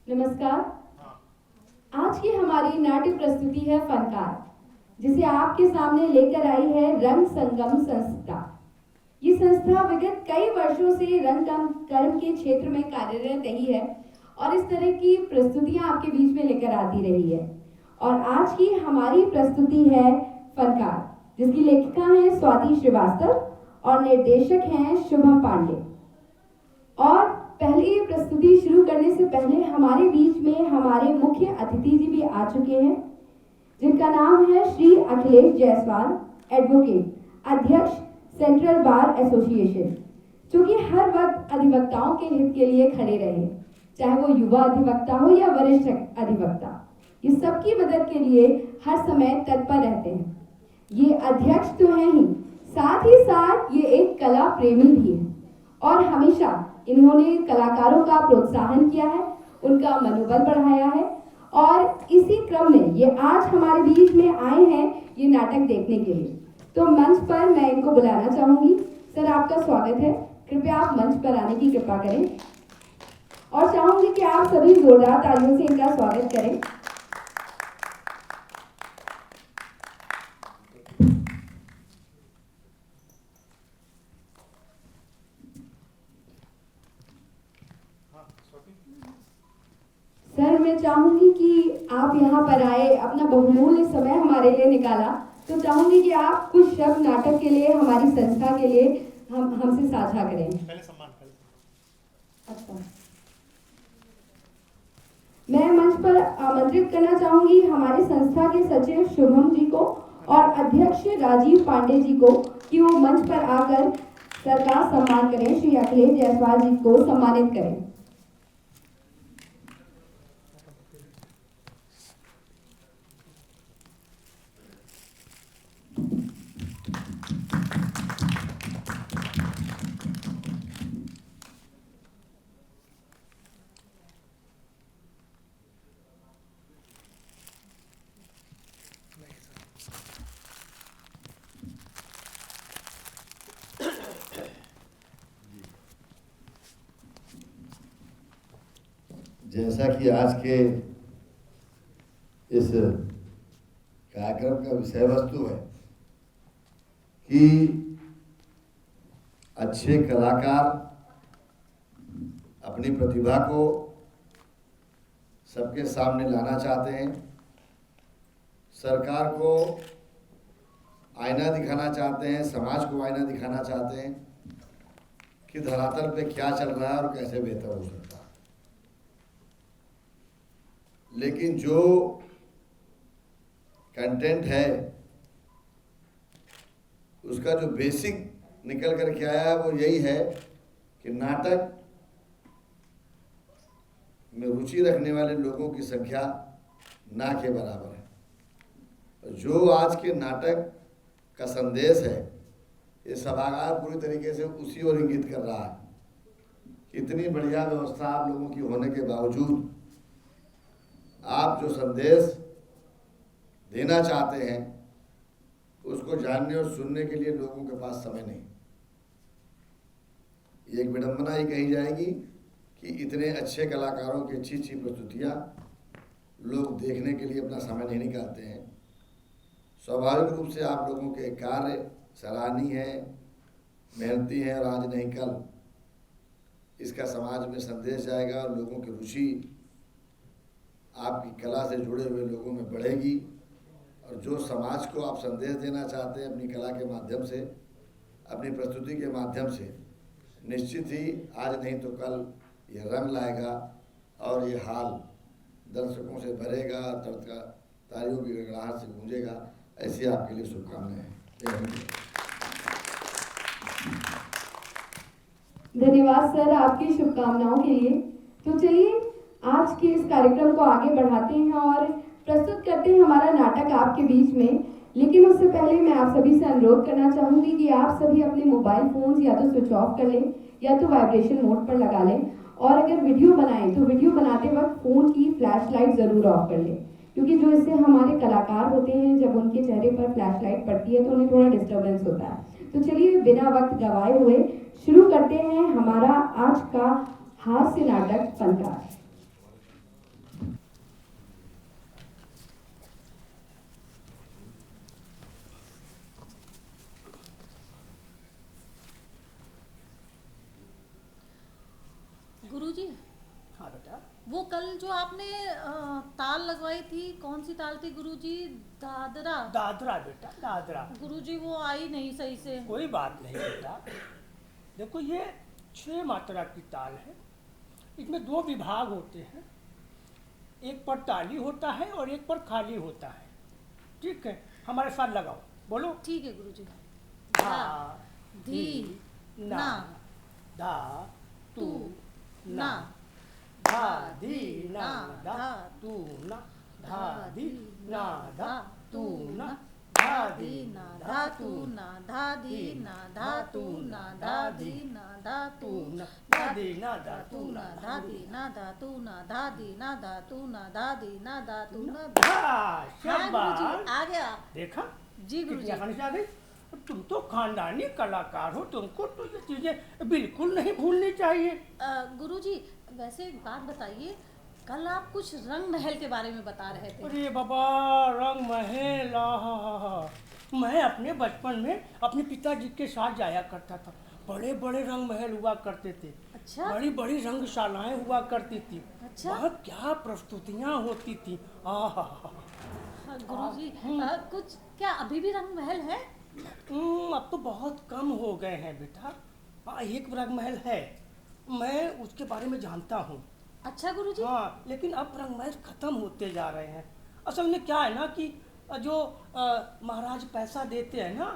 नमस्कार। आज की हमारी नाट्य प्रस्तुति है फनकार, जिसे आपके सामने लेकर आई है रंग संगम संस्था। ये संस्था विगत कई वर्षों से रंग कर्म के क्षेत्र में कार्यरत रही है और इस तरह की प्रस्तुतियां आपके बीच में लेकर आती रही है। और आज की हमारी प्रस्तुति है फनकार, जिसकी लेखिका हैं स्वाति श्रीवास्तव और निर्देशक हैं शुभम पांडे। और पहले ये प्रस्तुति शुरू करने से पहले हमारे बीच में हमारे मुख्य अतिथि जी भी आ चुके हैं, जिनका नाम है श्री अखिलेश जायसवाल, एडवोकेट, अध्यक्ष सेंट्रल बार एसोसिएशन, जो कि हर वक्त अधिवक्ताओं के हित के लिए खड़े रहे, चाहे वो युवा अधिवक्ता हो या वरिष्ठ अधिवक्ता। ये सबकी मदद के लिए हर समय तत्पर रहते हैं। ये अध्यक्ष तो हैं ही, साथ ही साथ ये एक कला प्रेमी भी है और हमेशा इन्होंने कलाकारों का प्रोत्साहन किया है, उनका मनोबल बढ़ाया है। और इसी क्रम में ये आज हमारे बीच में आए हैं ये नाटक देखने के लिए। तो मंच पर मैं इनको बुलाना चाहूंगी। सर, आपका स्वागत है। कृपया आप मंच पर आने की कृपा करें और चाहूंगी कि आप सभी जोरदार तालियों से इनका स्वागत करें। सर, मैं चाहूंगी कि आप यहाँ पर आए, अपना बहुमूल्य समय हमारे लिए निकाला, तो चाहूंगी कि आप कुछ शब्द नाटक के लिए, हमारी संस्था के लिए हमसे साझा करें। पहले सम्मान। अच्छा, मैं मंच पर आमंत्रित करना चाहूंगी हमारे संस्था के सचिव शुभम जी को और अध्यक्ष राजीव पांडे जी को कि वो मंच पर आकर सर का सम्मान करें, श्री अखिलेश जायसवाल जी को सम्मानित करें। जैसा कि आज के इस कार्यक्रम का विषय वस्तु है कि अच्छे कलाकार अपनी प्रतिभा को सबके सामने लाना चाहते हैं, सरकार को आईना दिखाना चाहते हैं, समाज को आईना दिखाना चाहते हैं कि धरातल पे क्या चल रहा है और कैसे बेहतर हो सकता है। लेकिन जो कंटेंट है उसका जो बेसिक निकल कर के आया है वो यही है कि नाटक में रुचि रखने वाले लोगों की संख्या ना के बराबर है। जो आज के नाटक का संदेश है, ये सभागार पूरी तरीके से उसी ओर इंगित कर रहा है। इतनी बढ़िया व्यवस्था आप लोगों की होने के बावजूद आप जो संदेश देना चाहते हैं उसको जानने और सुनने के लिए लोगों के पास समय नहीं। ये एक विडंबना ही कही जाएगी कि इतने अच्छे कलाकारों की अच्छी अच्छी प्रस्तुतियाँ लोग देखने के लिए अपना समय नहीं निकालते हैं। स्वाभाविक रूप से आप लोगों के कार्य सराहनीय हैं, मेहनती हैं और आज नहीं कल इसका समाज में संदेश जाएगा और लोगों की रुचि आपकी कला से जुड़े हुए लोगों में बढ़ेगी। और जो समाज को आप संदेश देना चाहते हैं अपनी कला के माध्यम से, अपनी प्रस्तुति के माध्यम से, निश्चित ही आज नहीं तो कल ये रंग लाएगा और ये हाल दर्शकों से भरेगा, तालियों की गड़गड़ाहट से गूंजेगा। ऐसी आपके लिए शुभकामनाएं। धन्यवाद सर आपकी शुभकामनाओं के लिए। तो चलिए आज के इस कार्यक्रम को आगे बढ़ाते हैं और प्रस्तुत करते हैं हमारा नाटक आपके बीच में। लेकिन उससे पहले मैं आप सभी से अनुरोध करना चाहूँगी कि आप सभी अपने मोबाइल फोन्स या तो स्विच ऑफ कर लें या तो वाइब्रेशन मोड पर लगा लें, और अगर वीडियो बनाएं तो वीडियो बनाते वक्त फ़ोन की फ्लैश लाइट ज़रूर ऑफ कर लें, क्योंकि जो इससे हमारे कलाकार होते हैं जब उनके चेहरे पर फ्लैश लाइट पड़ती है तो उन्हें थोड़ा डिस्टर्बेंस होता है। तो चलिए बिना वक्त गवाए हुए शुरू करते हैं हमारा आज का हास्य नाटक फनकार। कल जो आपने ताल लगवाई थी, कौन सी ताल थी गुरुजी? दादरा। दादरा बेटा, दादरा। गुरुजी वो आई नहीं सही से। कोई बात नहीं बेटा, देखो ये 6 मात्रा की ताल है। इसमें 2 विभाग होते हैं, एक पर ताली होता है और एक पर खाली होता है। ठीक है, हमारे साथ लगाओ, बोलो। ठीक है गुरुजी। धा धी ना धा तू ना धा धी ना धा तू ना धा धी ना धा तू ना धा धी ना धा तू ना धा धी ना धा तू ना धा धी ना धा तू ना धा धी ना धा तू ना धा धी ना धा तू ना धा धी ना धा तू ना धा धी ना धा तू ना। हाँ गुरुजी, आ गया। देखा जी गुरुजी। आसानी से आ गई। तुम तो खानदानी कलाकार हो, तुमको तो ये चीजें बिल्कुल नहीं भूलनी चाहिए। गुरुजी वैसे एक बात बताइए, कल आप कुछ रंग महल के बारे में बता रहे थे। अरे बाबा, रंग महल, मैं अपने बचपन में अपने पिताजी के साथ जाया करता था। बड़े बड़े रंग महल हुआ करते थे। अच्छा। बड़ी बड़ी रंगशालाएं हुआ करती थी। अच्छा। वहाँ क्या प्रस्तुतियाँ होती थी। गुरुजी कुछ क्या अभी भी रंग महल है? अब तो बहुत कम हो गए हैं बेटा। हाँ, एक रंग महल है, मैं उसके बारे में जानता हूँ। अच्छा गुरुजी। हाँ, लेकिन अब रंग महल खत्म होते जा रहे हैं। असल में क्या है ना कि जो महाराज पैसा देते हैं ना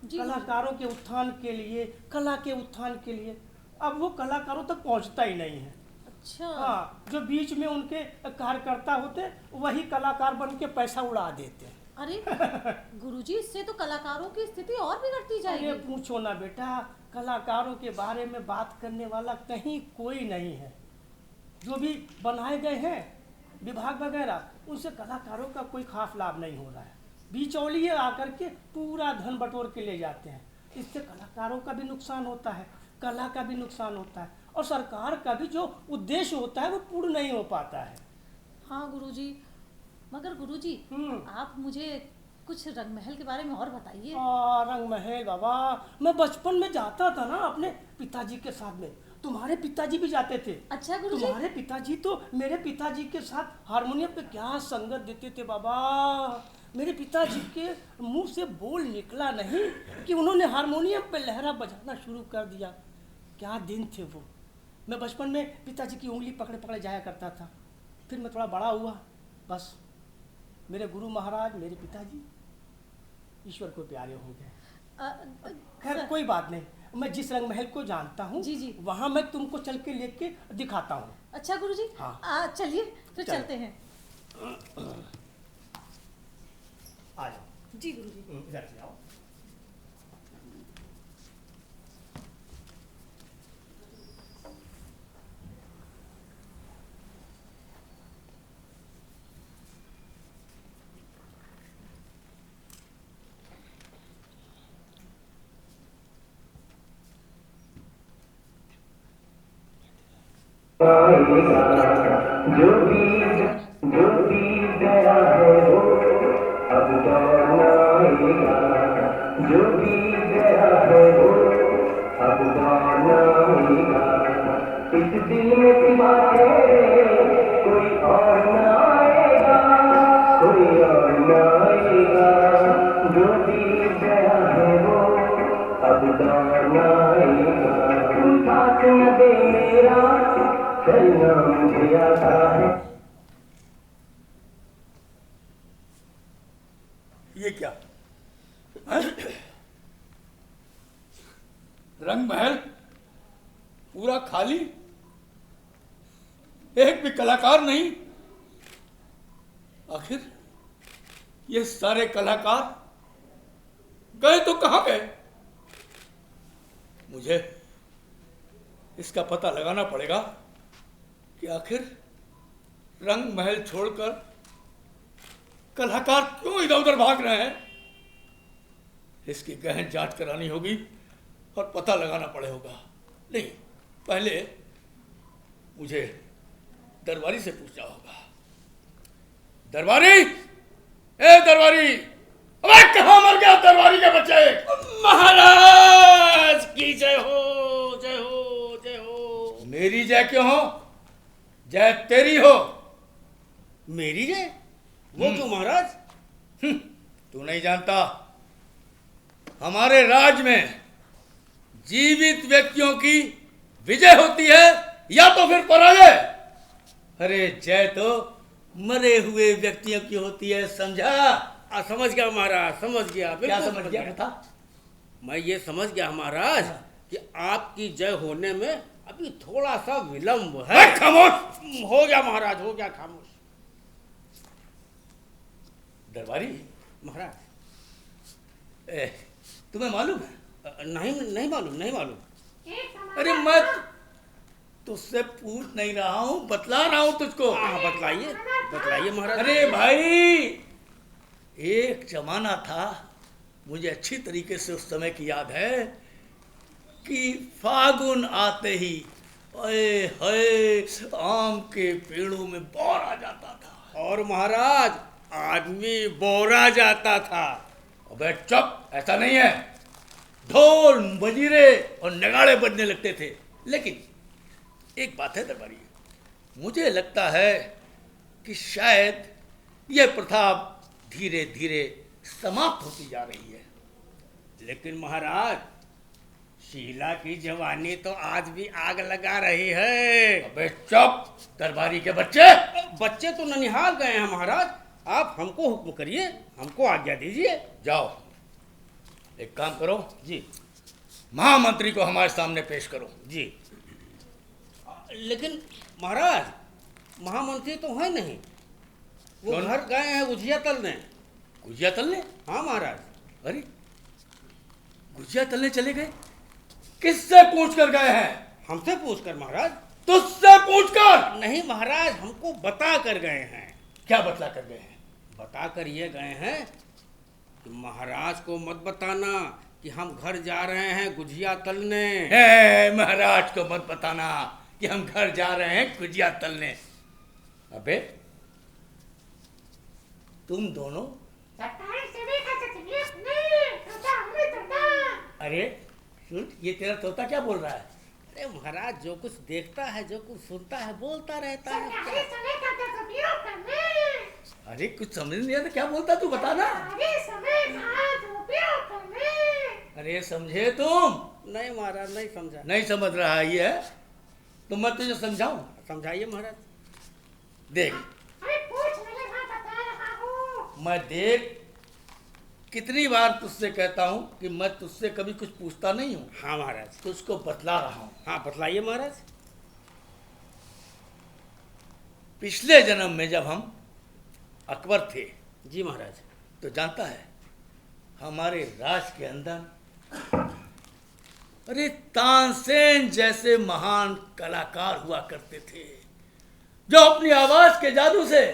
कलाकारों के उत्थान के लिए, कला के उत्थान के लिए, अब वो कलाकारों तक पहुंचता ही नहीं है। अच्छा। हाँ, जो बीच में उनके कार्यकर्ता होते वही कलाकार बन के पैसा उड़ा देते हैं। अरे गुरुजी, इससे तो कलाकारों की स्थिति और बिगड़ती जाएगी। अरे पूछो ना बेटा, कलाकारों के बारे में बात करने वाला कहीं कोई नहीं है। जो भी बनाए गए हैं विभाग वगैरह, उनसे कलाकारों का कोई खास लाभ नहीं हो रहा है। बिचौलिए आकर के पूरा धन बटोर के ले जाते हैं। इससे कलाकारों का भी नुकसान होता है, कला का भी नुकसान होता है, और सरकार का भी जो उद्देश्य होता है वो पूर्ण नहीं हो पाता है। हाँ गुरुजी, मगर गुरुजी आप मुझे कुछ रंग महल के बारे में और बताइए। रंग महल बाबा, मैं बचपन में जाता था ना अपने पिताजी के साथ में। तुम्हारे पिताजी भी जाते थे। अच्छा गुरुजी। तुम्हारे पिताजी तो मेरे पिताजी के साथ हारमोनियम पे क्या संगत देते थे बाबा। मेरे पिताजी के मुंह से बोल निकला नहीं कि उन्होंने हारमोनियम पे लहरा बजाना शुरू कर दिया। क्या दिन थे वो। मैं बचपन में पिताजी की उंगली पकड़े पकड़े जाया करता था। फिर मैं थोड़ा बड़ा हुआ, बस मेरे गुरु महाराज, मेरे पिताजी ईश्वर को प्यारे हो गए। खैर कोई बात नहीं, मैं जिस रंग महल को जानता हूँ जी जी, वहाँ मैं तुमको चल के लेके दिखाता हूँ। अच्छा गुरुजी। हाँ। चलिए फिर चलते हैं। आ जाओ। जी गुरुजी। इधर से आओ। जो भी गया है वो अब दौड़ना आएगा। जो भी गया है वो अब दौड़ना आएगा। इस दिल में सिवा तेरे कोई और न आएगा, कोई और न आएगा। जो भी गया है वो अब दौड़ना आएगा। तू साथ न दे मेरा चलना मुझे आता है। ये क्या है? रंग महल पूरा खाली, एक भी कलाकार नहीं। आखिर ये सारे कलाकार गए तो कहां गए? मुझे इसका पता लगाना पड़ेगा कि आखिर रंग महल छोड़कर कलाकार क्यों इधर उधर भाग रहे हैं। इसकी गहन जांच करानी होगी और पता लगाना पड़ेगा। नहीं, पहले मुझे दरबारी से पूछना होगा। दरबारी, ए दरबारी, अबे कहाँ मर गया दरबारी के बच्चे? महाराज की जय हो, जय हो, जय हो। मेरी जय क्यों हो? जय तेरी हो। मेरी जय? वो क्यों महाराज? तू नहीं जानता, हमारे राज में जीवित व्यक्तियों की विजय होती है या तो फिर पराजय। अरे जय तो मरे हुए व्यक्तियों की होती है, समझा? समझ गया महाराज, समझ गया। क्या बिल्कुल समझ गया था? मैं ये समझ गया महाराज कि आपकी जय होने में अभी थोड़ा सा विलंब है। खामोश। हो गया महाराज, हो गया खामोश। दरबारी महाराज तुम्हें मालूम है? नहीं मालूम, नहीं मालूम। अरे मैं तुझसे पूछ नहीं रहा हूँ, बतला रहा हूँ तुझको। हाँ बतलाइए, बतलाइए महाराज। अरे भाई, एक जमाना था, मुझे अच्छी तरीके से उस समय की याद है कि फागुन आते ही ओए होए आम के पेड़ों में बौर आ जाता था। और महाराज आदमी बोरा जाता था। अबे चुप, ऐसा नहीं है। ढोल मजीरे और नगाड़े बजने लगते थे। लेकिन एक बात है दरबारी, मुझे लगता है कि शायद यह प्रथा धीरे धीरे समाप्त होती जा रही है। लेकिन महाराज शीला की जवानी तो आज भी आग लगा रही है। अबे चुप, दरबारी के बच्चे। बच्चे तो ननिहाल गए हैं महाराज, आप हमको हुक्म करिए, हमको आज्ञा दीजिए। जाओ, एक काम करो जी महामंत्री को हमारे सामने पेश करो। जी। लेकिन महाराज महामंत्री तो है नहीं, वो कौन? घर गए हैं गुजिया तलने। गुजिया तलने? हाँ महाराज। अरे गुजिया तलने चले गए? किससे पूछ कर गए हैं? हमसे पूछ कर महाराज? तुझसे पूछ कर? नहीं महाराज, हमको बता कर गए हैं। क्या बतला कर गए हैं? बता कर ये गए हैं कि महाराज को मत बताना कि हम घर जा रहे हैं गुजिया तलने। महाराज को मत बताना कि हम घर जा रहे हैं गुजिया तलने। अबे तुम दोनों? अरे सुन, ये तेरा तोता क्या बोल रहा है? अरे महाराज जो कुछ देखता है, जो कुछ सुनता है, बोलता रहता है। अरे कुछ समझ नहीं आता, क्या बोलता तू बता ना। अरे समझे तुम? नहीं महाराज, नहीं समझा। नहीं समझ रहा ये है तो मैं तुझे समझाऊं? समझाइए महाराज। देख, मैं देख कितनी बार तुझसे कहता हूं कि मैं तुझसे कभी कुछ पूछता नहीं हूं। हाँ महाराज। तुझको बतला रहा हूं। हाँ बतलाइए महाराज। पिछले जन्म में जब हम अकबर थे, जी महाराज। तो जानता है हमारे राज के अंदर अरे तानसेन जैसे महान कलाकार हुआ करते थे, जो अपनी आवाज के जादू से,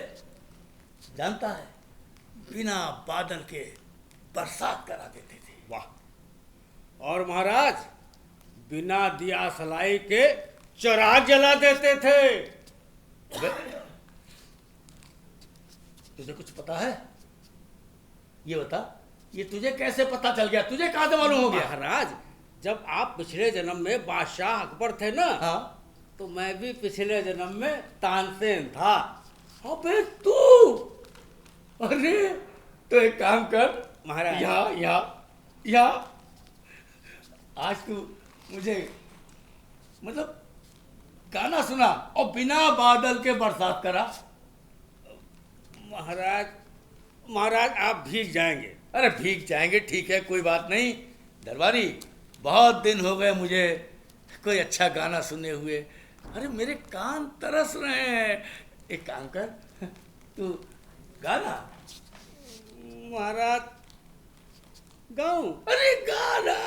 जानता है, बिना बादल के बरसात करा देते थे। वाह। और महाराज बिना दिया सलाई के चिराग जला देते थे। तुझे कुछ पता है? ये बता, ये तुझे कैसे पता चल गया? तुझे कहां से मालूम हो गया? महाराज जब आप पिछले जन्म में बादशाह अकबर थे ना, हाँ, तो मैं भी पिछले जन्म में तानसेन था। अबे तू! अरे तो एक काम कर महाराज। यहाँ आज तू मुझे मतलब गाना सुना और बिना बादल के बरसात करा। महाराज आप भीग जाएंगे। अरे भीग जाएंगे, ठीक है, कोई बात नहीं। दरबारी, बहुत दिन हो गए मुझे कोई अच्छा गाना सुने हुए। अरे मेरे कान तरस रहे हैं। एक काम कर, तू गाना। महाराज गाऊं? अरे गाना।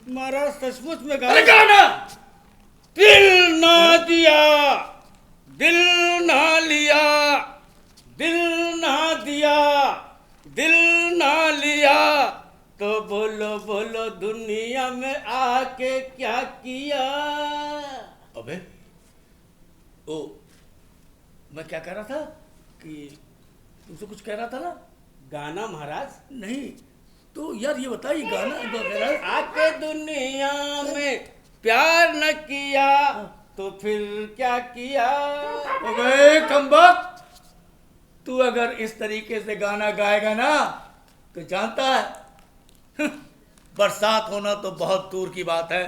महाराज सचमुच में अरे गाना। दिल ना दिया, दिल ना लिया, दिल ना दिया, दिल ना लिया, तो बोलो बोलो दुनिया में आके क्या किया। अबे ओ, मैं क्या कह रहा था कि तुमसे कुछ कह रहा था ना? गाना महाराज? नहीं तो यार ये बताइए गाना वगैरह। आके दुनिया में प्यार न किया तो फिर क्या किया? अबे कमबख्त, तू अगर इस तरीके से गाना गाएगा ना तो जानता है बरसात होना तो बहुत दूर की बात है,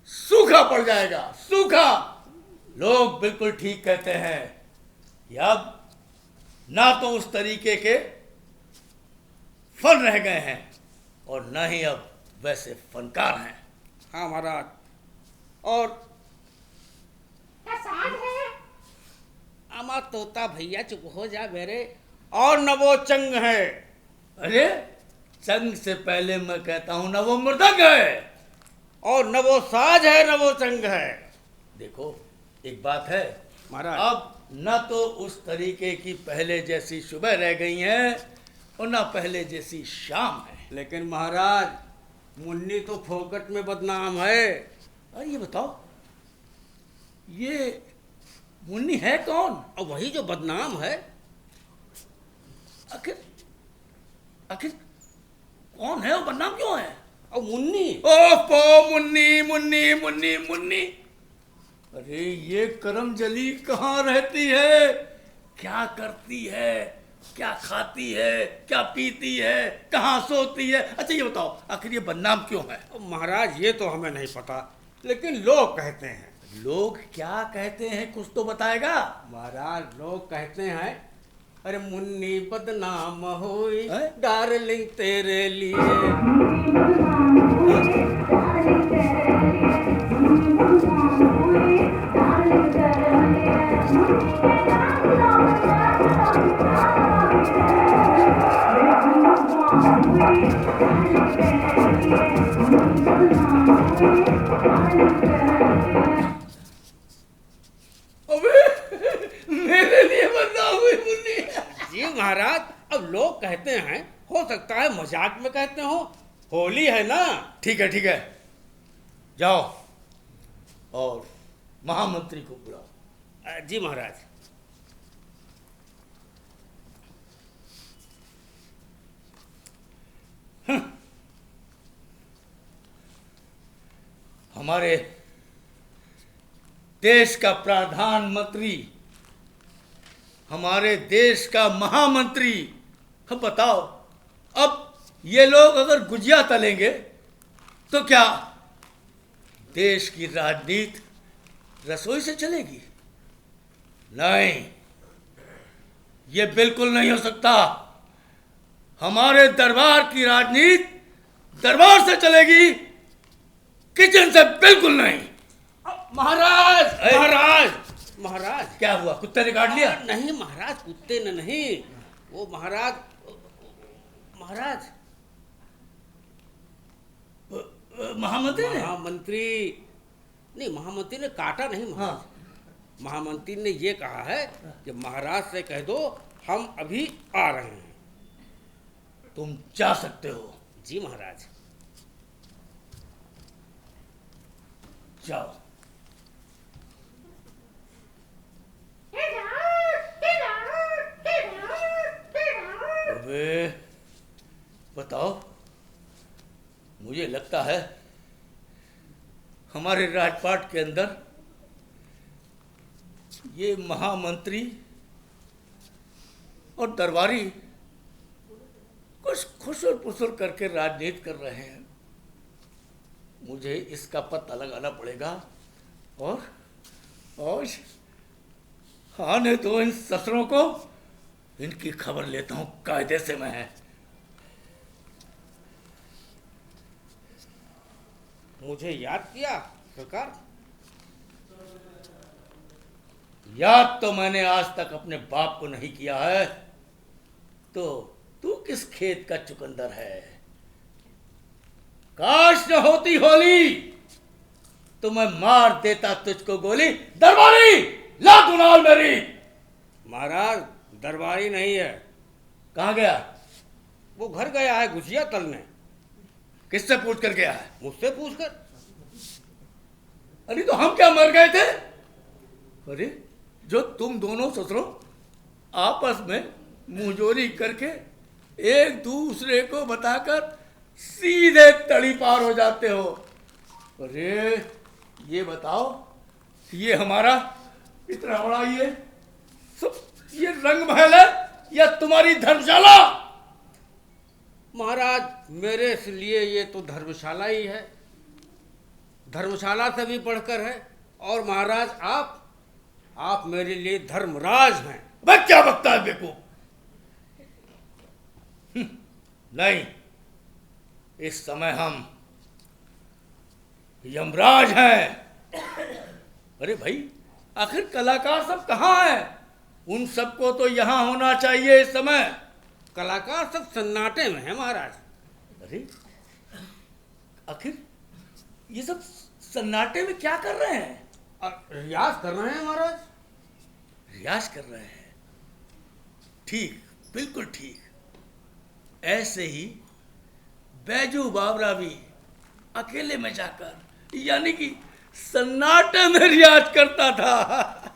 सूखा पड़ जाएगा, सूखा। लोग बिल्कुल ठीक कहते हैं कि अब ना तो उस तरीके के फन रह गए हैं और ना ही अब वैसे फनकार हैं। हाँ महाराज। और अमा तोता भैया चुप हो जा मेरे। और न वो चंग है। अरे चंग से पहले मैं कहता हूं ना वो मृदंग है, और न वो साज है न वो चंग है। देखो एक बात है महाराज। अब न तो उस तरीके की पहले जैसी सुबह रह गई है और न पहले जैसी शाम है। लेकिन महाराज मुन्नी तो फोकट में बदनाम है। अरे ये बताओ, ये मुन्नी है कौन? और वही जो बदनाम है। आखिर आखिर कौन है वो, बदनाम क्यों है? और मुन्नी। ओफो, मुन्नी मुन्नी मुन्नी मुन्नी। अरे ये करमजली कहाँ रहती है, क्या करती है, क्या खाती है, क्या पीती है, कहाँ सोती है? अच्छा ये बताओ आखिर ये बदनाम क्यों है? महाराज ये तो हमें नहीं पता, लेकिन लोग कहते हैं। लोग क्या कहते हैं, कुछ तो बताएगा। महाराज लोग कहते हैं अरे मुन्नी बदनाम होई हैं? डार्लिंग तेरे लिए। अबे मेरे लिए बदनाम हुई मुन्नी। जी महाराज, अब लोग कहते हैं, हो सकता है मजाक में कहते हो, होली है ना। ठीक है, जाओ और महामंत्री को बुलाओ। जी महाराज। हमारे देश का प्रधानमंत्री, हमारे देश का महामंत्री, अब बताओ अब ये लोग अगर गुजिया तलेंगे तो क्या देश की राजनीति रसोई से चलेगी? नहीं, ये बिल्कुल नहीं हो सकता। हमारे दरबार की राजनीति दरबार से चलेगी, किचन से बिल्कुल नहीं। महाराज महाराज महाराज। क्या हुआ, कुत्ते ने काट लिया? नहीं महाराज, कुत्ते ने नहीं, वो महाराज महामंत्री ने? महामंत्री नहीं, महामंत्री ने काटा नहीं महाराज। हाँ। महामंत्री ने ये कहा है कि महाराज से कह दो हम अभी आ रहे हैं। तुम जा सकते हो। जी महाराज। जाओ। अबे बताओ, मुझे लगता है हमारे राजपाट के अंदर ये महामंत्री और दरबारी कुछ खुसुर पुसुर करके राजनीति कर रहे हैं। मुझे इसका पता लगाना पड़ेगा और आने दो इन ससुरों को, इनकी खबर लेता हूं कायदे से मैं। मुझे याद किया सरकार? याद तो मैंने आज तक अपने बाप को नहीं किया है, तो तू किस खेत का चुकंदर है? काश न होती होली तो मैं मार देता तुझको गोली। दरबारी ला दुनाल मेरी। महाराज दरबारी नहीं है। कहाँ गया? वो घर गया है गुजिया तलने। किससे पूछ कर गया है? मुझसे पूछकर। अरे तो हम क्या मर गए थे? अरे जो तुम दोनों ससुरों आपस में मुंहजोरी करके एक दूसरे को बताकर सीधे तड़ी पार हो जाते हो। अरे ये बताओ, ये हमारा इतना बड़ा ये रंग महल है या तुम्हारी धर्मशाला? महाराज मेरे लिए ये तो धर्मशाला ही है, धर्मशाला से भी बढ़कर है। और महाराज आप मेरे लिए धर्मराज हैं। वह क्या बकता है बेवकूफ? नहीं, इस समय हम यमराज हैं। अरे भाई, आखिर कलाकार सब कहाँ हैं? उन सबको तो यहाँ होना चाहिए इस समय। कलाकार सब सन्नाटे में है महाराज। अरे आखिर ये सब सन्नाटे में क्या कर रहे हैं? रियाज कर रहे हैं महाराज। रियाज कर रहे हैं, ठीक, बिल्कुल ठीक। ऐसे ही बैजू बावरा भी अकेले में जाकर यानी कि सन्नाटे में रियाज करता था।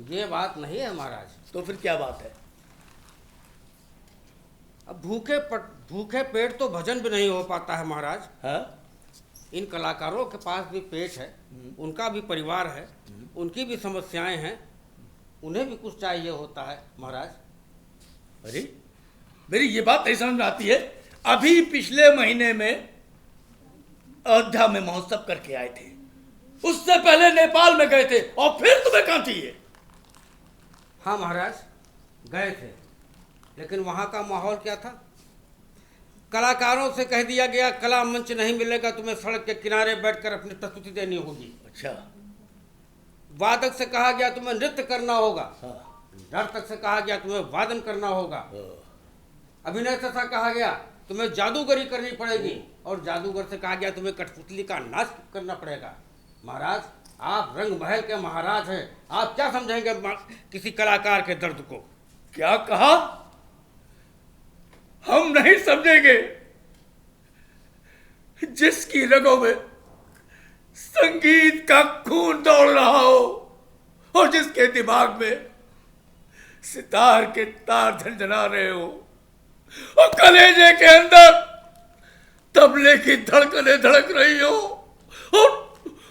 ये बात नहीं है महाराज। तो फिर क्या बात है? अब भूखे पेट तो भजन भी नहीं हो पाता है महाराज। हाँ? इन कलाकारों के पास भी पेट है, उनका भी परिवार है, उनकी भी समस्याएं हैं, उन्हें भी कुछ चाहिए होता है महाराज। अरे मेरी ये बात नहीं समझ में आती है। अभी पिछले महीने में अयोध्या में महोत्सव करके आए थे, उससे पहले नेपाल में गए थे, और फिर तुम्हें कहाँ चाहिए? हाँ महाराज गए थे, लेकिन वहाँ का माहौल क्या था? कलाकारों से कह दिया गया कला मंच नहीं मिलेगा, तुम्हें सड़क के किनारे बैठकर अपनी प्रस्तुति देनी होगी। अच्छा। वादक से कहा गया तुम्हें नृत्य करना होगा। हाँ। नर्तक से कहा गया तुम्हें वादन करना होगा। अभिनय से कहा गया तुम्हें जादूगरी करनी पड़ेगी, और जादूगर से कहा गया तुम्हें कठपुतली का नाच करना पड़ेगा। महाराज आप रंग महल के महाराज हैं, आप क्या समझेंगे किसी कलाकार के दर्द को? क्या कहा? हम नहीं समझेंगे। जिसकी रगों में संगीत का खून दौड़ रहा हो और जिसके दिमाग में सितार के तार झंझना रहे हो और कलेजे के अंदर तबले की धड़कने धड़क रही हो, और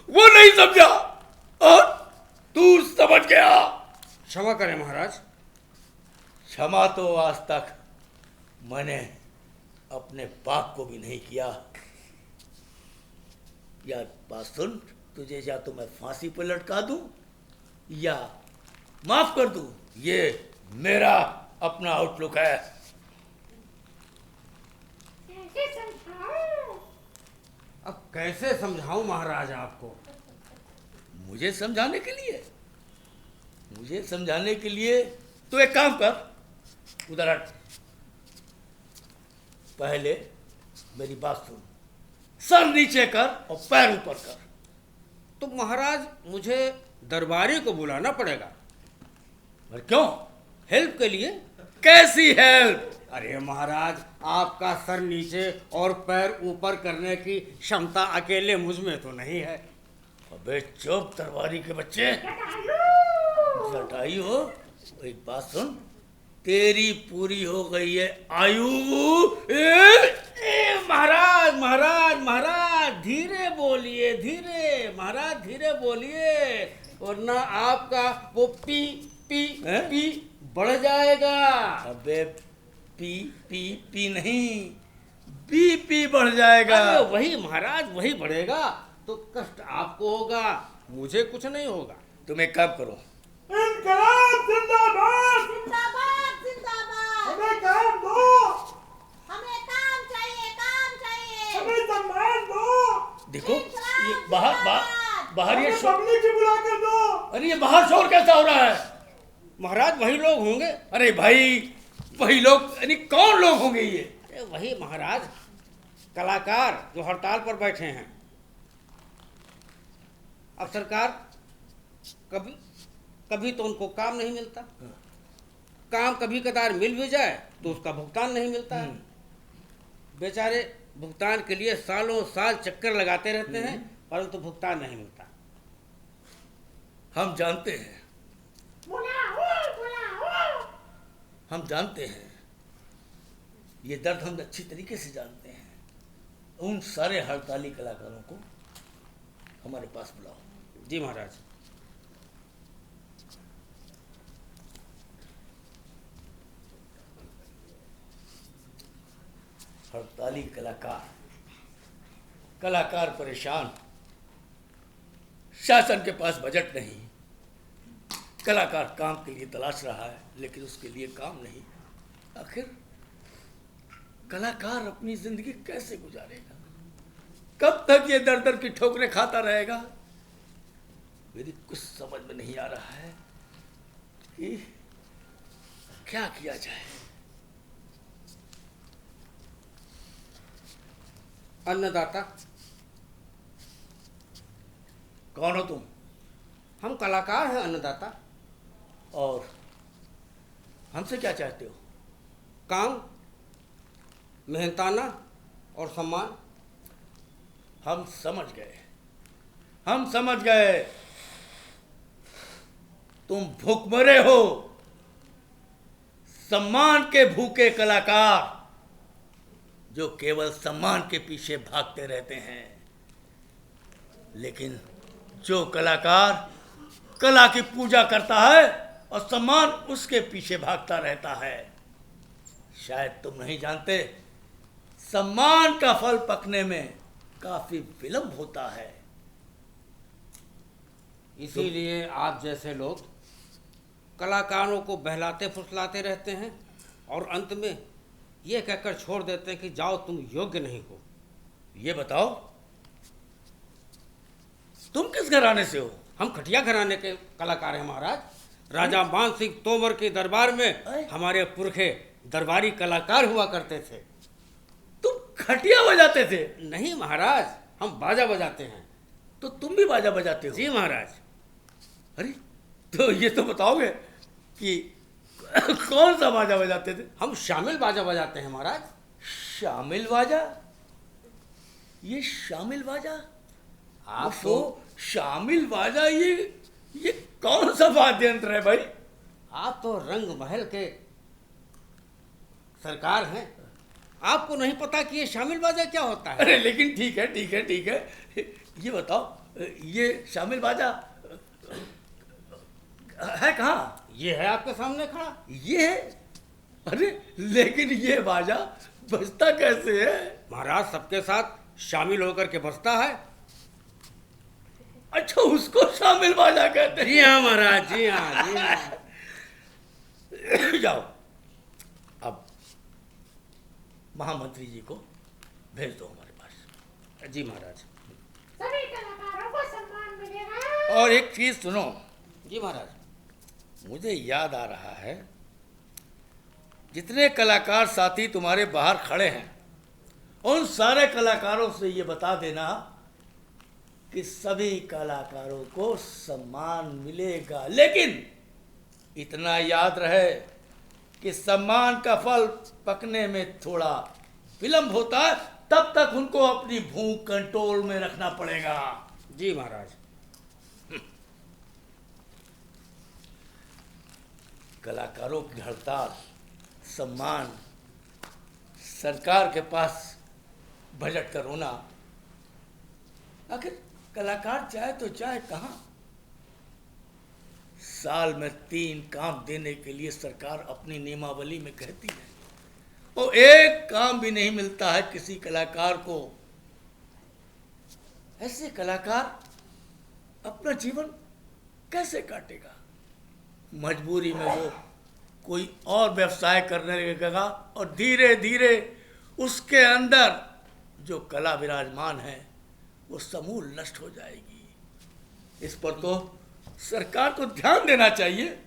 वो नहीं समझा और तू समझ गया। क्षमा करें महाराज। क्षमा तो आज तक मैंने अपने बाप को भी नहीं किया। या बात सुन, तुझे या तो मैं फांसी पर लटका दूं या माफ कर दूं, ये मेरा अपना आउटलुक है। अब कैसे समझाऊं महाराज आपको? मुझे समझाने के लिए तो एक काम कर, उधर हट। पहले मेरी बात सुन, सर नीचे कर और पैर ऊपर कर। तो महाराज मुझे दरबारी को बुलाना पड़ेगा। और क्यों? हेल्प के लिए। कैसी हेल्प? अरे महाराज आपका सर नीचे और पैर ऊपर करने की क्षमता अकेले मुझ में तो नहीं है। अबे चुप दरबारी के बच्चे, लटाई हो। एक बात सुन, तेरी पूरी हो गई है आयु। महाराज महाराज महाराज धीरे बोलिए, धीरे महाराज धीरे बोलिए, वरना आपका वो पी पी पी बढ़ जाएगा। अबे पी पी पी नहीं, बीपी बढ़ जाएगा। वही महाराज वही बढ़ेगा तो कष्ट आपको होगा, मुझे कुछ नहीं होगा। तुम एक काम करो, इनकलाब जिंदाबाद। जिंदाबाद जिंदाबाद। हमें काम दो, हमें काम चाहिए, काम चाहिए। हमें सम्मान दो। देखो ये बाहर ये हमें शोर, पब्लिक की बुला कर दो। अरे ये बाहर शोर कैसा हो रहा है? महाराज वही लोग होंगे। अरे भाई वही लोग यानी कौन लोग होंगे ये? अरे वही महाराज कलाकार जो हड़ताल पर बैठे हैं। अब सरकार कभी तो उनको काम नहीं मिलता, काम कभी कदार मिल भी जाए तो उसका भुगतान नहीं मिलता है। बेचारे भुगतान के लिए सालों साल चक्कर लगाते रहते हैं, परंतु भुगतान नहीं मिलता। हम जानते हैं, हम जानते हैं, ये दर्द हम अच्छी तरीके से जानते हैं। उन सारे हड़ताली कलाकारों को हमारे पास बुलाओ। जी महाराज। हड़ताली कलाकार, कलाकार परेशान, शासन के पास बजट नहीं, कलाकार काम के लिए तलाश रहा है लेकिन उसके लिए काम नहीं। आखिर कलाकार अपनी जिंदगी कैसे गुजारेगा? कब तक ये दर दर की ठोकरें खाता रहेगा? मेरी कुछ समझ में नहीं आ रहा है कि क्या किया जाए। अन्नदाता, कौन हो तुम? हम कलाकार हैं अन्नदाता। और हमसे क्या चाहते हो? काम, मेहनताना और सम्मान। हम समझ गए, हम समझ गए। तुम भूखमरे हो, सम्मान के भूखे कलाकार जो केवल सम्मान के पीछे भागते रहते हैं। लेकिन जो कलाकार कला की पूजा करता है और सम्मान उसके पीछे भागता रहता है। शायद तुम नहीं जानते, सम्मान का फल पकने में काफी विलंब होता है। इसीलिए आप जैसे लोग कलाकारों को बहलाते फुसलाते रहते हैं और अंत में ये कहकर छोड़ देते हैं कि जाओ तुम योग्य नहीं हो। ये बताओ, तुम किस घराने से हो? हम खटिया घराने के कलाकार हैं महाराज। राजा मान सिंह तोमर के दरबार में हमारे पुरखे दरबारी कलाकार हुआ करते थे। तुम खटिया बजाते थे? नहीं महाराज, हम बाजा बजाते हैं। तो तुम भी बाजा बजाते हो? जी महाराज। अरे तो ये तो बताओगे कि कौन सा बाजा बजाते थे? हम शामिल बाजा बजाते हैं महाराज। शामिल बाजा? ये शामिल बाजा? आप तो शामिल बाजा, ये कौन सा वाद्य यंत्र है भाई? आप तो रंग महल के सरकार हैं, आपको नहीं पता कि ये शामिल बाजा क्या होता है? अरे लेकिन ठीक है ठीक है ठीक है, ये बताओ, ये शामिल बाजा है कहाँ? ये है आपके सामने खड़ा। ये है? अरे लेकिन ये बाजा बजता कैसे है? महाराज सबके साथ शामिल होकर के बजता है। अच्छा, उसको शामिल बाजा कहते हैं? जी हाँ महाराज, जी हाँ, जी हाँ। जाओ, अब महामंत्री जी को भेज दो हमारे पास। जी महाराज। सभी कलाकारों को सम्मान मिलेगा। और एक चीज सुनो। जी महाराज। मुझे याद आ रहा है, जितने कलाकार साथी तुम्हारे बाहर खड़े हैं, उन सारे कलाकारों से ये बता देना कि सभी कलाकारों को सम्मान मिलेगा। लेकिन इतना याद रहे कि सम्मान का फल पकने में थोड़ा विलंब होता है, तब तक उनको अपनी भूख कंट्रोल में रखना पड़ेगा। जी महाराज। कलाकारों की हड़ताल, सम्मान, सरकार के पास बजट का रोना, आखिर कलाकार चाहे तो चाहे कहाँ? साल में 3 काम देने के लिए सरकार अपनी नियमावली में कहती है, और एक काम भी नहीं मिलता है किसी कलाकार को। ऐसे कलाकार अपना जीवन कैसे काटेगा? मजबूरी में वो कोई और व्यवसाय करने लगेगा और धीरे धीरे उसके अंदर जो कला विराजमान है वो समूल नष्ट हो जाएगी। इस पर तो सरकार को ध्यान देना चाहिए।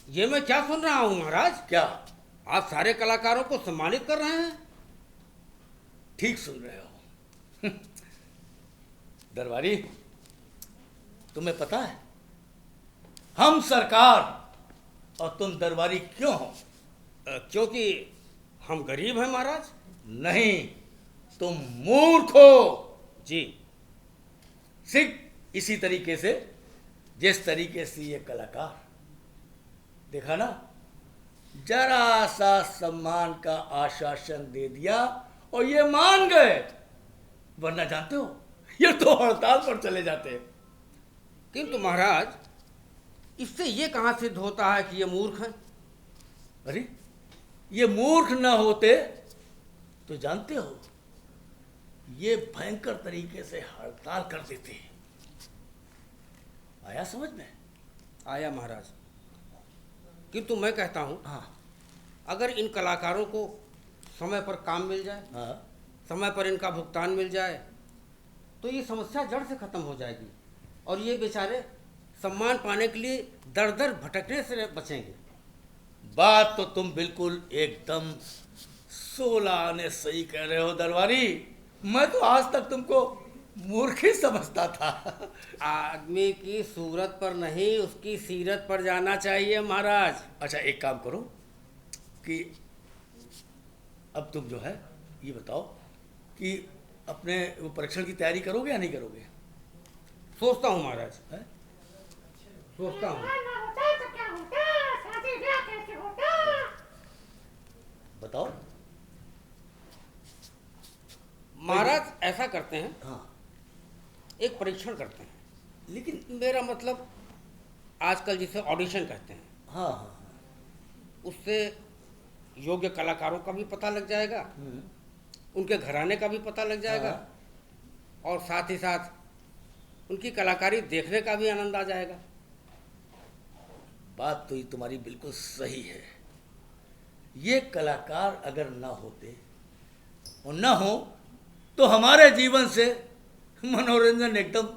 ये मैं क्या सुन रहा हूँ महाराज? क्या आप सारे कलाकारों को सम्मानित कर रहे हैं? ठीक सुन रहे हो। दरबारी, तुम्हें पता है हम सरकार और तुम दरबारी क्यों हो? क्योंकि हम गरीब हैं महाराज। नहीं, तुम मूर्ख हो। जी। सिर्फ इसी तरीके से जिस तरीके से ये कलाकार, देखा ना, जरा सा सम्मान का आश्वासन दे दिया और ये मान गए, वरना जानते हो ये तो हड़ताल पर चले जाते। किंतु महाराज इससे ये कहाँ सिद्ध होता है कि ये मूर्ख हैं? अरे ये मूर्ख न होते तो जानते हो ये भयंकर तरीके से हड़ताल कर देते हैं। आया समझ में? आया महाराज। किंतु मैं कहता हूँ हाँ अगर इन कलाकारों को समय पर काम मिल जाए, हाँ समय पर इनका भुगतान मिल जाए तो ये समस्या जड़ से खत्म हो जाएगी और ये बेचारे सम्मान पाने के लिए दर दर भटकने से बचेंगे। बात तो तुम बिल्कुल एकदम 16 आने सही कह रहे हो दरबारी। मैं तो आज तक तुमको मूर्ख ही समझता था। आदमी की सूरत पर नहीं उसकी सीरत पर जाना चाहिए महाराज। अच्छा एक काम करो कि अब तुम जो है ये बताओ कि अपने वो परीक्षण की तैयारी करोगे या नहीं करोगे? सोचता हूँ महाराज, है? सोचता हूँ। ना होता तो क्या होता, शादी ब्याह कैसे होता? बताओ। महाराज ऐसा करते हैं, हाँ एक परीक्षण करते हैं। लेकिन मेरा मतलब आजकल जिसे ऑडिशन कहते हैं, हाँ हाँ उससे योग्य कलाकारों का भी पता लग जाएगा, उनके घराने का भी पता लग जाएगा और साथ ही साथ उनकी कलाकारी देखने का भी आनंद आ जाएगा। बात तो ये तुम्हारी बिल्कुल सही है। ये कलाकार अगर ना होते और ना हो तो हमारे जीवन से मनोरंजन एकदम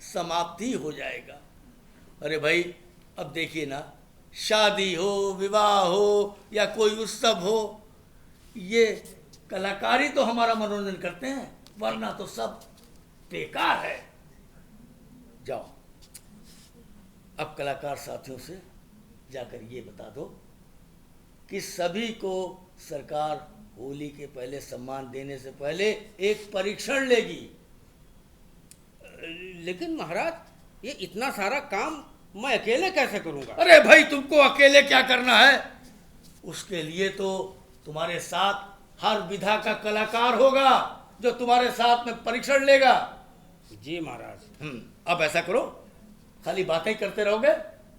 समाप्ति हो जाएगा। अरे भाई अब देखिए ना, शादी हो, विवाह हो या कोई उत्सव हो, ये कलाकारी तो हमारा मनोरंजन करते हैं, वरना तो सब बेकार है। जाओ अब कलाकार साथियों से जाकर ये बता दो कि सभी को सरकार होली के पहले सम्मान देने से पहले एक परीक्षण लेगी। लेकिन महाराज ये इतना सारा काम मैं अकेले कैसे करूंगा? अरे भाई तुमको अकेले क्या करना है? उसके लिए तो तुम्हारे साथ हर विधा का कलाकार होगा जो तुम्हारे साथ में परीक्षण लेगा। जी महाराज। अब ऐसा करो, खाली बातें करते रहोगे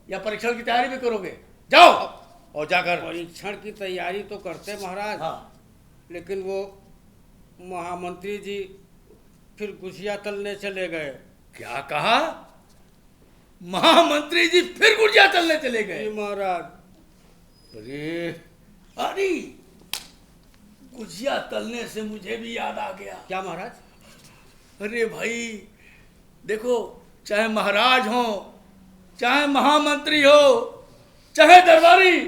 या परीक्षण की तैयारी भी करोगे? जाओ और जाकर परीक्षण की तैयारी तो करते महाराज। हाँ लेकिन वो महामंत्री जी फिर गुजिया तलने चले गए। क्या कहा? महामंत्री जी फिर गुजिया तलने चले गए? जी महाराज। अरे अरे गुजिया तलने से मुझे भी याद आ गया। क्या महाराज? अरे भाई देखो, चाहे महाराज हो, चाहे महामंत्री हो, चाहे दरबारी,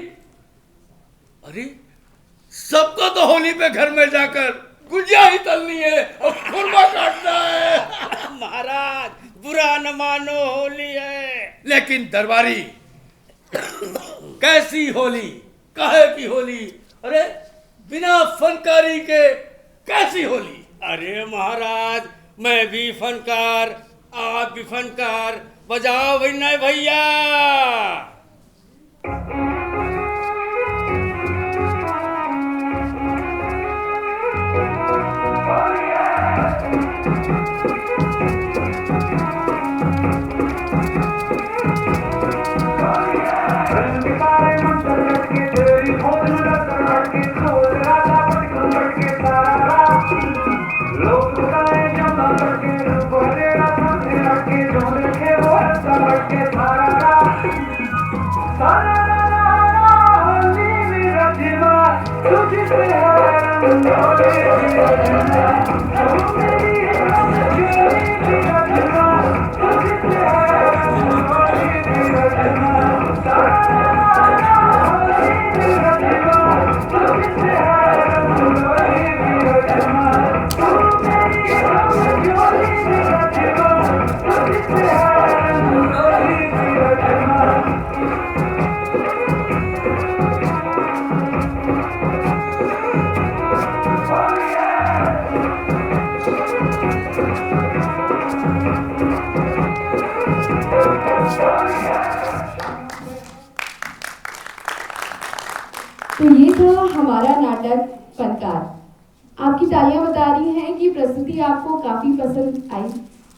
अरे सबको तो होली पे घर में जाकर गुजिया ही तलनी है और खुरमा काटना है। महाराज बुरा न मानो, होली है। लेकिन दरबारी कैसी होली, काहे की होली? अरे बिना फनकारी के कैसी होली? अरे महाराज मैं भी फनकार, आप भी फनकार, बजाओ विनय भैया। तो ये था हमारा नाटक फनकार। आपकी तालियां बता रही हैं कि प्रस्तुति आपको काफी पसंद आई।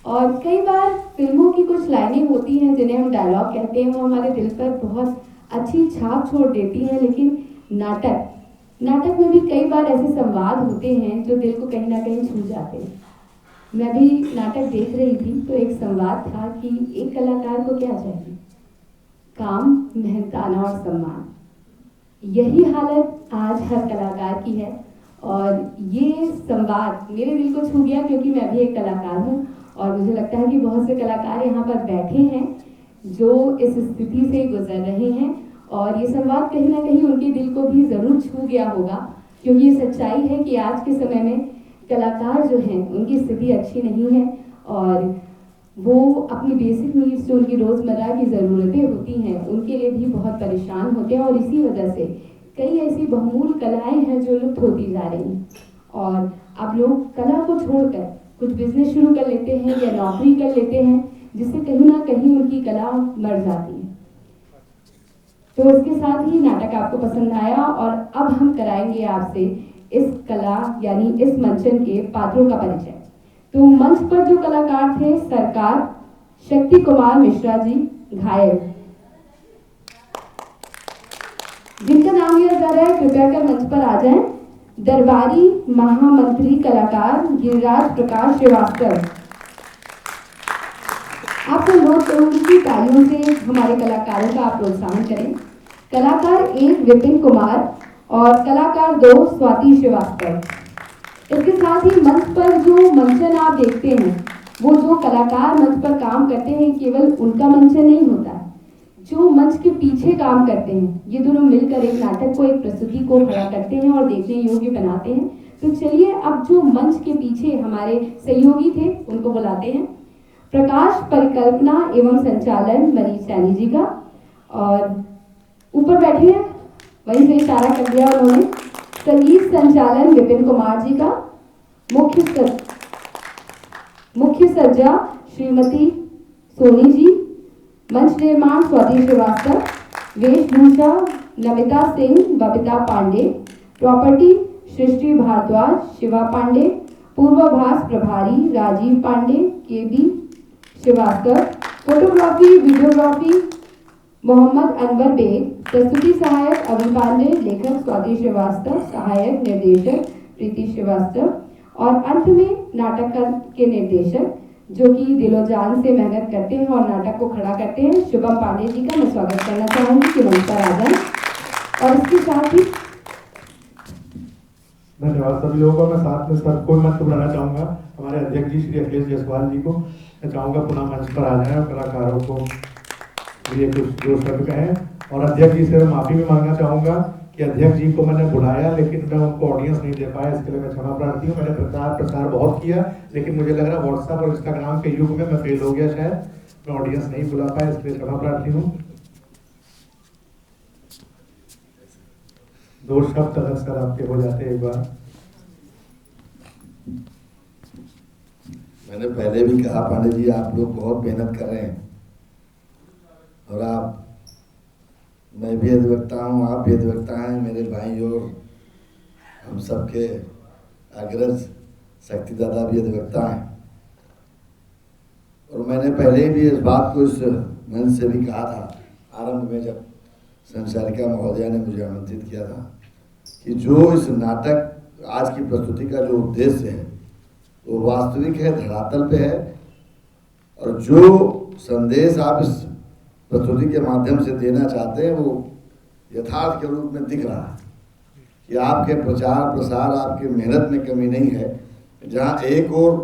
और कई बार फिल्मों की कुछ लाइनें होती हैं जिन्हें हम डायलॉग कहते हैं, वो हमारे दिल पर बहुत अच्छी छाप छोड़ देती हैं। लेकिन नाटक में भी कई बार ऐसे संवाद होते हैं जो दिल को कहीं ना कहीं छू जाते हैं। मैं भी नाटक देख रही थी तो एक संवाद था कि एक कलाकार को क्या चाहिए, काम, मेहनताना और सम्मान। यही हालत आज हर कलाकार की है और ये संवाद मेरे दिल को छू गया क्योंकि मैं भी एक कलाकार हूँ और मुझे लगता है कि बहुत से कलाकार यहाँ पर बैठे हैं जो इस स्थिति से गुजर रहे हैं और ये संवाद कहीं ना कहीं उनके दिल को भी ज़रूर छू गया होगा, क्योंकि ये सच्चाई है कि आज के समय में कलाकार जो हैं उनकी स्थिति अच्छी नहीं है और वो अपनी बेसिक नीड्स जो उनकी रोज़मर्रा की ज़रूरतें होती हैं उनके लिए भी बहुत परेशान होते हैं और इसी वजह से कई ऐसी बहुमूल्य कलाएं हैं जो लुप्त होती जा रही हैं। और अब लोग कला को छोड़कर कुछ बिजनेस शुरू कर लेते हैं या नौकरी कर लेते हैं जिससे कहीं ना कहीं उनकी कला मर जाती है। तो इसके साथ ही नाटक आपको पसंद आया और अब हम कराएंगे आपसे इस कला यानी इस मंचन के पात्रों का परिचय। तो मंच पर जो कलाकार थे, सरकार, शक्ति कुमार मिश्रा जी घायल, जिनका नाम लिया जा रहा है, कृपया कर मंच पर आ जाएं। दरबारी महामंत्री कलाकार गिरिराज प्रकाश श्रीवास्तव। आपको अनुरोध करूंगी कि तालियों से हमारे कलाकारों का आप प्रोत्साहन करें। कलाकार 1 विपिन कुमार और कलाकार 2 स्वाति श्रीवास्तव। इसके साथ ही मंच पर जो मंचन आप देखते हैं, वो जो कलाकार मंच पर काम करते हैं केवल उनका मंचन नहीं होता है, जो मंच के पीछे काम करते हैं ये दोनों मिलकर एक नाटक को, एक प्रस्तुति को खड़ा करते हैं और देखने योग्य बनाते हैं। तो चलिए अब जो मंच के पीछे हमारे सहयोगी थे उनको बुलाते हैं। प्रकाश परिकल्पना एवं संचालन मनीष सैनी जी का, और ऊपर बैठे हैं वहीं से इशारा कर दिया उन्होंने, संगीत संचालन विपिन कुमार जी का, मुख्य सज्जा श्रीमती सोनी जी, मंच निर्माण स्वाति श्रीवास्तव, वेशभूषा नमिता सिंह बबीता पांडे, प्रॉपर्टी सृष्टि भारद्वाज शिवा पांडे, पूर्वाभास प्रभारी Rajeev Pandey KB Shrivastava, photography videography Mohammad Anwar Baig, प्रस्तुति सहायक अभी पांडे, लेखक स्वाति श्रीवास्तव, सहायक निर्देशक प्रीति श्रीवास्तव और अंत में नाटक के निर्देशक जो कि दिलो जान से मेहनत करते हैं और नाटक को खड़ा करते हैं, शुभम पांडे जी का मैं स्वागत करना चाहूंगी कि मंच पर आ जाएं। और इसके साथ ही धन्यवाद सभी लोगों का। मैं साथ में सबको मंच पर बुलाना चाहूँगा हमारे अध्यक्ष जी श्री अखिलेश जायसवाल जी को। मैं चाहूँगा पुनः मंच पर आ जाएं और कलाकारों को लिए कुछ जो शब्द कहें। और अध्यक्ष जी से मैं माफ़ी भी मांगना चाहूँगा कि अध्यक्ष जी को मैंने बुलाया लेकिन मैं उनको ऑडियंस नहीं दे पाया, इसके लिए मैं क्षमा प्रार्थी हूँ। मैंने प्रचार बहुत किया लेकिन मुझे लग रहा है व्हाट्सएप और इंस्टाग्राम के युग में मैं फेल हो गया, शायद मैं ऑडियंस नहीं बुला पाया, इसके लिए क्षमा प्रार्थी हूँ। 2 शब्द अक्सर आपके हो जाते हैं एक बार। मैंने पहले भी कहा पांडे जी आप लोग बहुत मेहनत कर रहे हैं और आप, मैं भी अधिवक्ता हूँ, आप भी अधिवक्ता हैं, मेरे भाई और हम सबके अग्रज शक्ति दादा भी अधिवक्ता हैं। और मैंने पहले भी इस बात को इस मंच से भी कहा था आरंभ में जब संचालिका महोदया ने मुझे आमंत्रित किया था कि जो इस नाटक आज की प्रस्तुति का जो उद्देश्य है वो वास्तविक है, धरातल पे है और जो संदेश आप इस प्रस्तुति के माध्यम से देना चाहते हैं वो यथार्थ के रूप में दिख रहा है कि आपके प्रचार प्रसार, आपकी मेहनत में कमी नहीं है। जहाँ एक और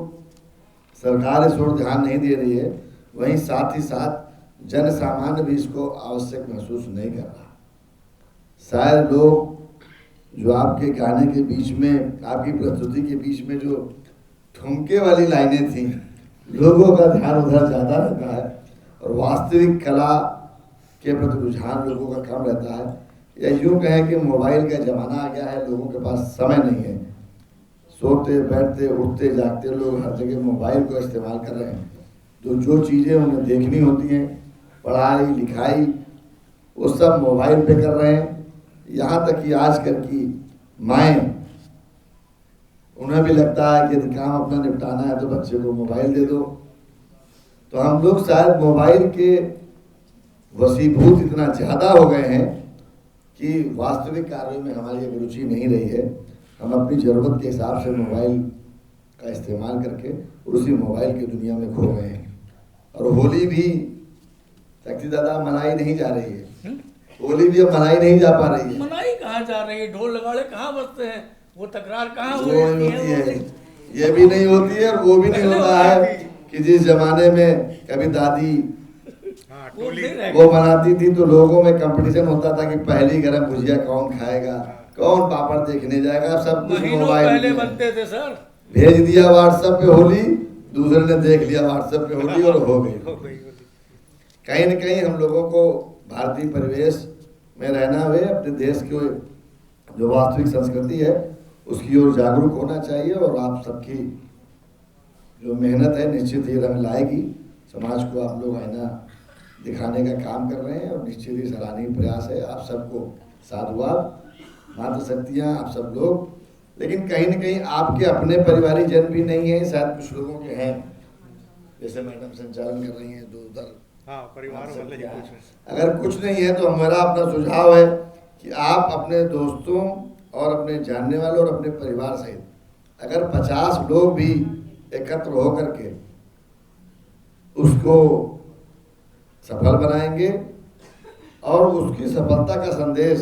सरकार इस ओर ध्यान नहीं दे रही है, वहीं साथ ही साथ जन सामान्य भी इसको आवश्यक महसूस नहीं कर रहा। शायद लोग जो आपके गाने के बीच में, आपकी प्रस्तुति के बीच में जो ठुमके वाली लाइनें थी, लोगों का ध्यान उधर ज़्यादा रहता है और वास्तविक कला के प्रति रुझान लोगों का कम रहता है। या यूँ कहें कि मोबाइल का ज़माना आ गया है, लोगों के पास समय नहीं है, सोते बैठते उठते जागते लोग हर जगह मोबाइल को इस्तेमाल कर रहे हैं। तो जो चीज़ें उन्हें देखनी होती हैं, पढ़ाई लिखाई, वो सब मोबाइल पे कर रहे हैं। यहाँ तक कि आजकल की माएँ, उन्हें भी लगता है कि यदि काम अपना निपटाना है तो बच्चे को मोबाइल दे दो, तो हम लोग शायद मोबाइल के वशीभूत इतना ज़्यादा हो गए हैं कि वास्तविक कार्यों में हमारी अब रुचि नहीं रही है। हम अपनी ज़रूरत के हिसाब से मोबाइल का इस्तेमाल करके और उसी मोबाइल की दुनिया में खो गए हैं। और होली भी शक्ति दादा मनाई नहीं जा रही है, होली भी अब मनाई नहीं जा पा रही है। मनाई कहाँ जा रही है, ढोल लगाड़े कहाँ बजते हैं, वो तकरार कहाँ वो नहीं होती है, ये भी नहीं होती है और वो भी नहीं होता है कि जिस जमाने में कभी दादी वो बनाती थी तो लोगों में कंपटीशन होता था कि पहली गरम भुजिया कौन खाएगा, कौन पापड़ देखने जाएगा। सब कुछ मोबाइल पहले बनते थे सर, भेज दिया व्हाट्सएप पे होली, दूसरे ने देख लिया व्हाट्सएप पे होली और हो गई। कहीं न कहीं हम लोगों को भारतीय परिवेश में रहना हुए अपने देश की जो वास्तविक संस्कृति है उसकी ओर जागरूक होना चाहिए। और आप सबकी जो मेहनत है निश्चित ही रंग लाएगी। समाज को आप लोग आईना दिखाने का काम कर रहे हैं और निश्चित ही सराहनीय प्रयास है। आप सबको साधुवाद, मातृ शक्तियाँ, आप सब लोग। लेकिन कहीं न कहीं आपके अपने परिवारिक जन भी नहीं है, शायद कुछ लोगों के हैं, जैसे मैडम संचालन कर रही हैं, जो उधर परिवार वाले ही कुछ। अगर कुछ नहीं है तो हमारा अपना सुझाव है कि आप अपने दोस्तों और अपने जानने वालों और अपने परिवार सहित अगर 50 लोग भी एकत्र होकर के उसको सफल बनाएंगे और उसकी सफलता का संदेश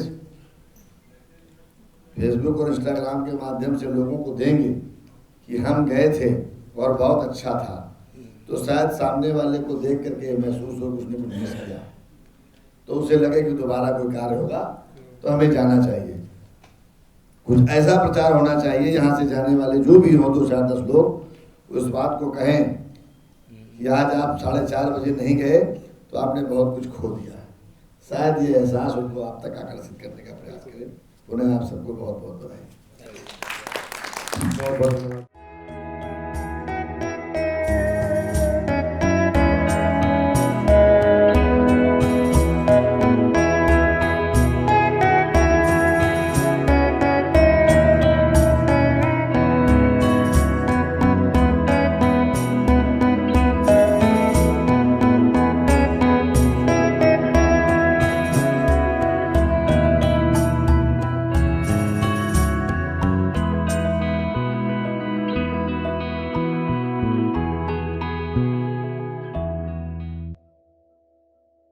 फेसबुक और इंस्टाग्राम के माध्यम से लोगों को देंगे कि हम गए थे और बहुत अच्छा था, तो शायद सामने वाले को देख करके महसूस हो उसने कुछ मिस किया, तो उसे लगे कि दोबारा कोई कार्य होगा तो हमें जाना चाहिए। कुछ ऐसा प्रचार होना चाहिए यहाँ से जाने वाले जो भी हों 2, 4, 10 लोग उस बात को कहें कि आज आप 4:30 बजे नहीं गए तो आपने बहुत कुछ खो दिया है। शायद ये एहसास उनको आप तक आकर्षित करने का प्रयास करें। उन्हें आप सबको बहुत बहुत बधाई। बहुत बहुत धन्यवाद।